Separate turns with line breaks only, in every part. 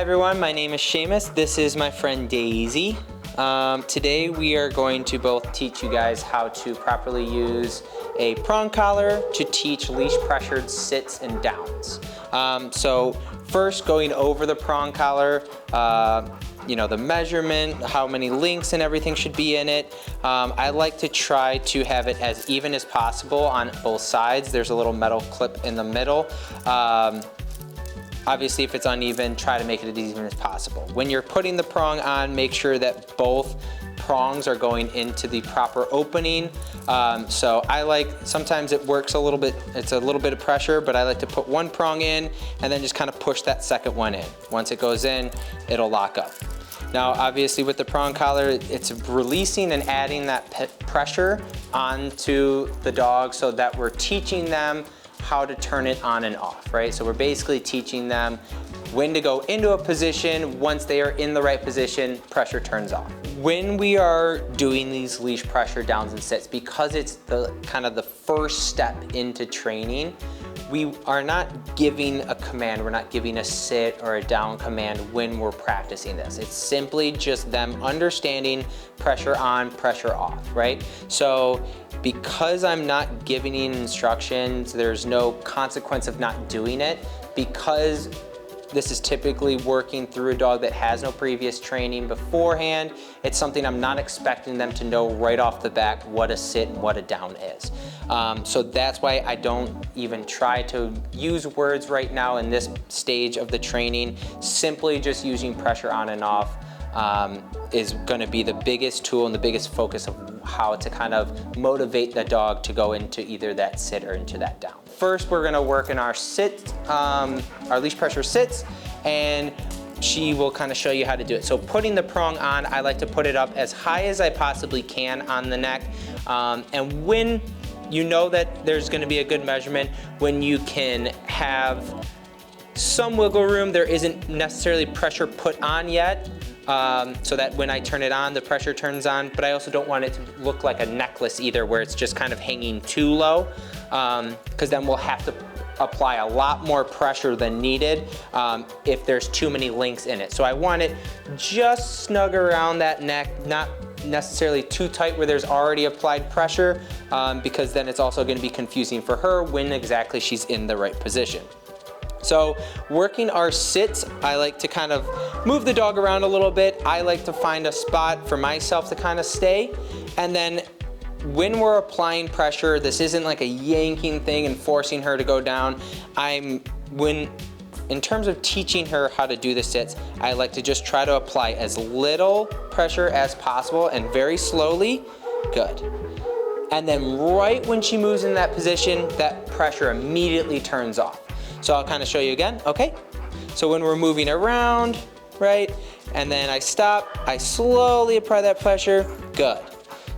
everyone, my name is Seamus. This is my friend Daisy. Today we are going to both teach you guys how to properly use a prong collar to teach leash pressured sits and downs. So first, going over the prong collar, the measurement, how many links and everything should be in it. I like to try to have it as even as possible on both sides. There's a little metal clip in the middle. Obviously, if it's uneven, try to make it as even as possible. When you're putting the prong on, make sure that both prongs are going into the proper opening. So I like, sometimes it works a little bit, it's a little bit of pressure, but I like to put one prong in and then just kind of push that second one in. Once it goes in, it'll lock up. Now, obviously with the prong collar, it's releasing and adding that pressure onto the dog so that we're teaching them how to turn it on and off, right? So we're basically teaching them when to go into a position. Once they are in the right position, pressure turns off. When we are doing these leash pressure downs and sits, because it's the kind of the first step into training, we are not giving a command, we're not giving a sit or a down command when we're practicing this. It's simply just them understanding pressure on, pressure off, right? So because I'm not giving instructions, there's no consequence of not doing it. Because this is typically working through a dog that has no previous training beforehand, it's something I'm not expecting them to know right off the bat what a sit and what a down is. So that's why I don't even try to use words right now in this stage of the training. Simply just using pressure on and off is going to be the biggest tool and the biggest focus of how to kind of motivate the dog to go into either that sit or into that down. First, we're going to work in our sit, our leash pressure sits, and she will kind of show you how to do it. So putting the prong on, I like to put it up as high as I possibly can on the neck. And when you know that there's going to be a good measurement, when you can have some wiggle room, there isn't necessarily pressure put on yet. So that when I turn it on, the pressure turns on, but I also don't want it to look like a necklace either, where it's just kind of hanging too low, because then we'll have to apply a lot more pressure than needed if there's too many links in it. So I want it just snug around that neck, not necessarily too tight where there's already applied pressure, because then it's also going to be confusing for her when exactly she's in the right position. So working our sits, I like to kind of move the dog around a little bit. I like to find a spot for myself to kind of stay. And then when we're applying pressure, this isn't like a yanking thing and forcing her to go down. In terms of teaching her how to do the sits, I like to just try to apply as little pressure as possible and very slowly. Good. And then right when she moves in that position, that pressure immediately turns off. So I'll kind of show you again, okay? So when we're moving around, right? And then I stop, I slowly apply that pressure, good.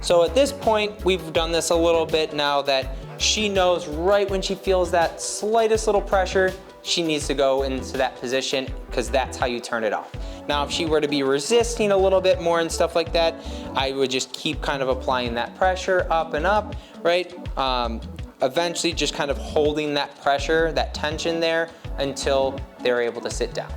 So at this point, we've done this a little bit now that she knows right when she feels that slightest little pressure, she needs to go into that position, because that's how you turn it off. Now, if she were to be resisting a little bit more and stuff like that, I would just keep kind of applying that pressure up and up, right? Eventually just kind of holding that pressure, that tension there until they're able to sit down.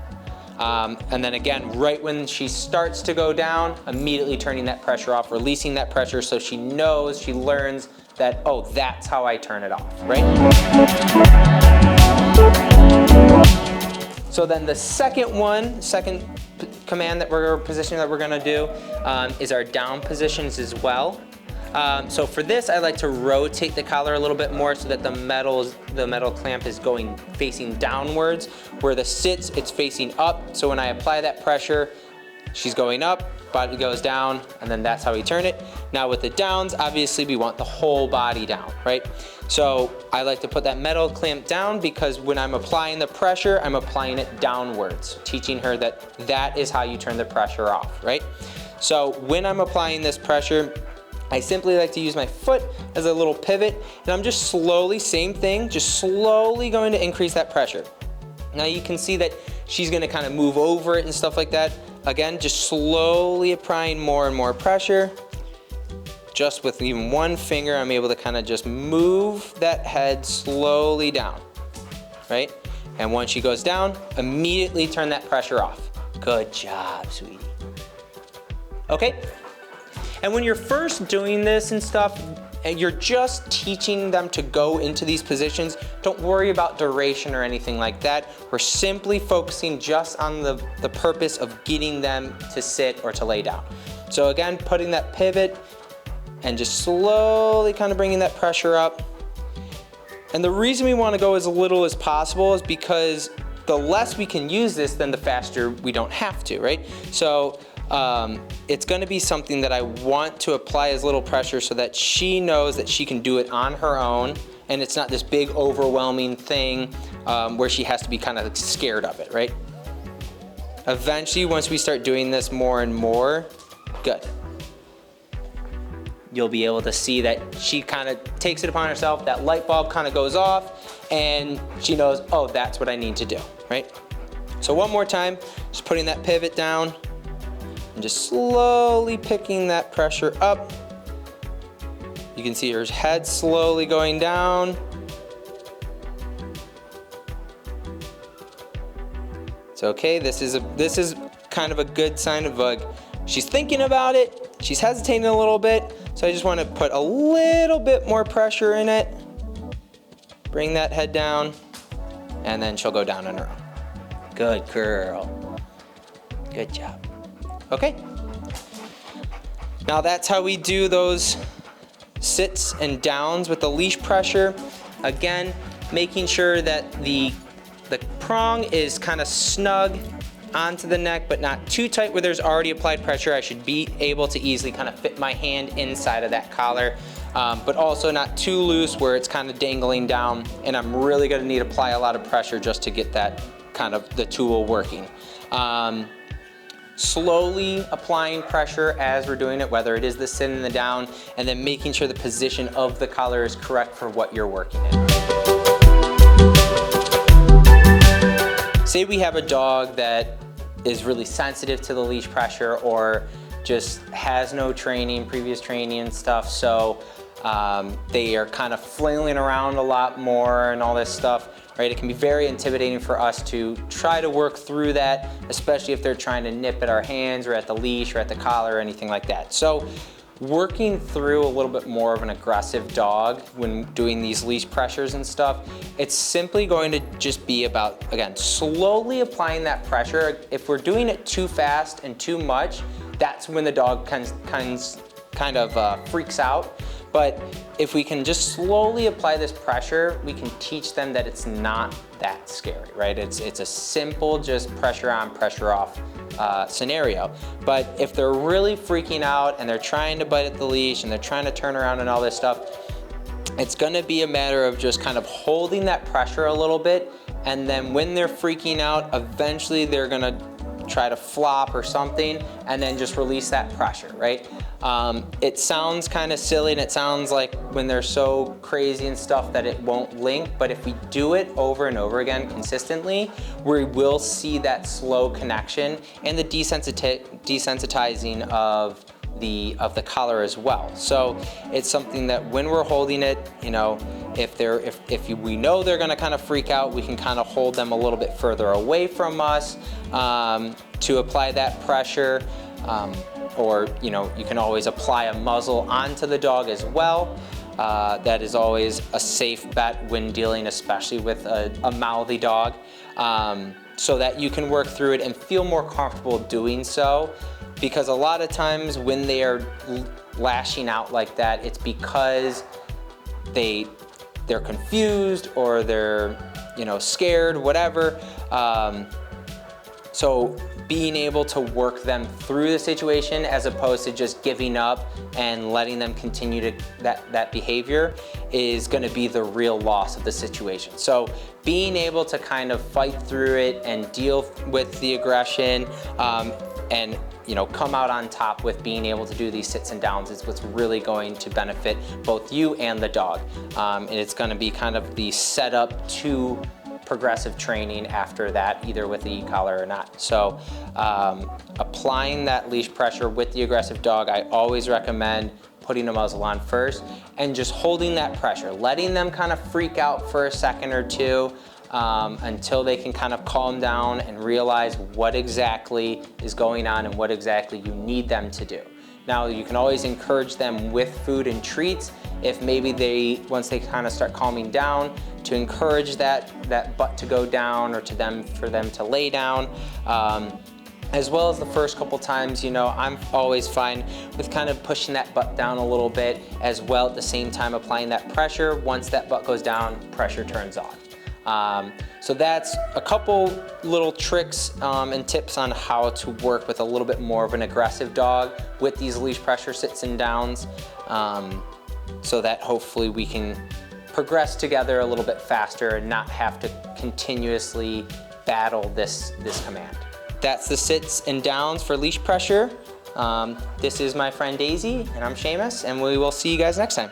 And then again, right when she starts to go down, immediately turning that pressure off, releasing that pressure so she knows, she learns that, oh, that's how I turn it off, right? So then the second command that we're gonna do is our down positions as well. So for this, I like to rotate the collar a little bit more so that the metal clamp is facing downwards. Where the sits, it's facing up. So when I apply that pressure, she's going up, body goes down, and then that's how we turn it. Now with the downs, obviously we want the whole body down, right? So I like to put that metal clamp down because when I'm applying the pressure, I'm applying it downwards, teaching her that that is how you turn the pressure off, right? So when I'm applying this pressure, I simply like to use my foot as a little pivot, and I'm just slowly, same thing, just slowly going to increase that pressure. Now you can see that she's gonna kind of move over it and stuff like that. Again, just slowly applying more and more pressure. Just with even one finger, I'm able to kind of just move that head slowly down, right? And once she goes down, immediately turn that pressure off. Good job, sweetie. Okay, and when you're first doing this and stuff, and you're just teaching them to go into these positions, don't worry about duration or anything like that. We're simply focusing just on the purpose of getting them to sit or to lay down. So again, putting that pivot and just slowly kind of bringing that pressure up. And the reason we want to go as little as possible is because the less we can use this, then the faster we don't have to, right? So it's going to be something that I want to apply as little pressure so that she knows that she can do it on her own, and it's not this big overwhelming thing where she has to be kind of scared of it, right? Eventually, once we start doing this more and more, good, you'll be able to see that she kind of takes it upon herself, that light bulb kind of goes off, and she knows, oh, that's what I need to do, right? So one more time, just putting that pivot down, and just slowly picking that pressure up. You can see her head slowly going down. It's okay, this is kind of a good sign of she's thinking about it, she's hesitating a little bit, so I just want to put a little bit more pressure in it. Bring that head down, and then she'll go down on her own. Good girl. Good job. Okay. Now that's how we do those sits and downs with the leash pressure. Again, making sure that the prong is kind of snug onto the neck, but not too tight where there's already applied pressure. I should be able to easily kind of fit my hand inside of that collar, but also not too loose where it's kind of dangling down, and I'm really gonna need to apply a lot of pressure just to get that kind of the tool working. Slowly applying pressure as we're doing it, whether it is the sit and the down, and then making sure the position of the collar is correct for what you're working in. Say we have a dog that is really sensitive to the leash pressure or just has no training, previous training and stuff, so they are kind of flailing around a lot more and all this stuff, right? It can be very intimidating for us to try to work through that, especially if they're trying to nip at our hands or at the leash or at the collar or anything like that. So working through a little bit more of an aggressive dog when doing these leash pressures and stuff, it's simply going to just be about, again, slowly applying that pressure. If we're doing it too fast and too much, that's when the dog kind of freaks out. But if we can just slowly apply this pressure, we can teach them that it's not that scary, right? It's a simple just pressure on, pressure off scenario. But if they're really freaking out and they're trying to bite at the leash and they're trying to turn around and all this stuff, it's gonna be a matter of just kind of holding that pressure a little bit, and then when they're freaking out, eventually they're gonna try to flop or something, and then just release that pressure, right? It sounds kind of silly, and it sounds like when they're so crazy and stuff that it won't link, but if we do it over and over again consistently, we will see that slow connection and the desensitizing of the collar as well. So it's something that when we're holding it, you know, if we know they're gonna kind of freak out, we can kind of hold them a little bit further away from us to apply that pressure. Or, you know, you can always apply a muzzle onto the dog as well. That is always a safe bet when dealing, especially with a mouthy dog, so that you can work through it and feel more comfortable doing so. Because a lot of times when they are lashing out like that, it's because they're confused or they're, you know, scared, whatever. So being able to work them through the situation as opposed to just giving up and letting them continue to that behavior is going to be the real loss of the situation. So being able to kind of fight through it and deal with the aggression and, you know, come out on top with being able to do these sits and downs is what's really going to benefit both you and the dog. And it's going to be kind of the setup to progressive training after that, either with the e-collar or not. So applying that leash pressure with the aggressive dog, I always recommend putting a muzzle on first and just holding that pressure, letting them kind of freak out for a second or two, until they can kind of calm down and realize what exactly is going on and what exactly you need them to do. Now, you can always encourage them with food and treats if maybe once they kind of start calming down, to encourage that butt to go down, or for them to lay down. As well as the first couple times, you know, I'm always fine with kind of pushing that butt down a little bit, as well at the same time applying that pressure. Once that butt goes down, pressure turns on. So that's a couple little tricks and tips on how to work with a little bit more of an aggressive dog with these leash pressure sits and downs, so that hopefully we can progress together a little bit faster and not have to continuously battle this command. That's the sits and downs for leash pressure. This is my friend Daisy, and I'm Seamus, and we will see you guys next time.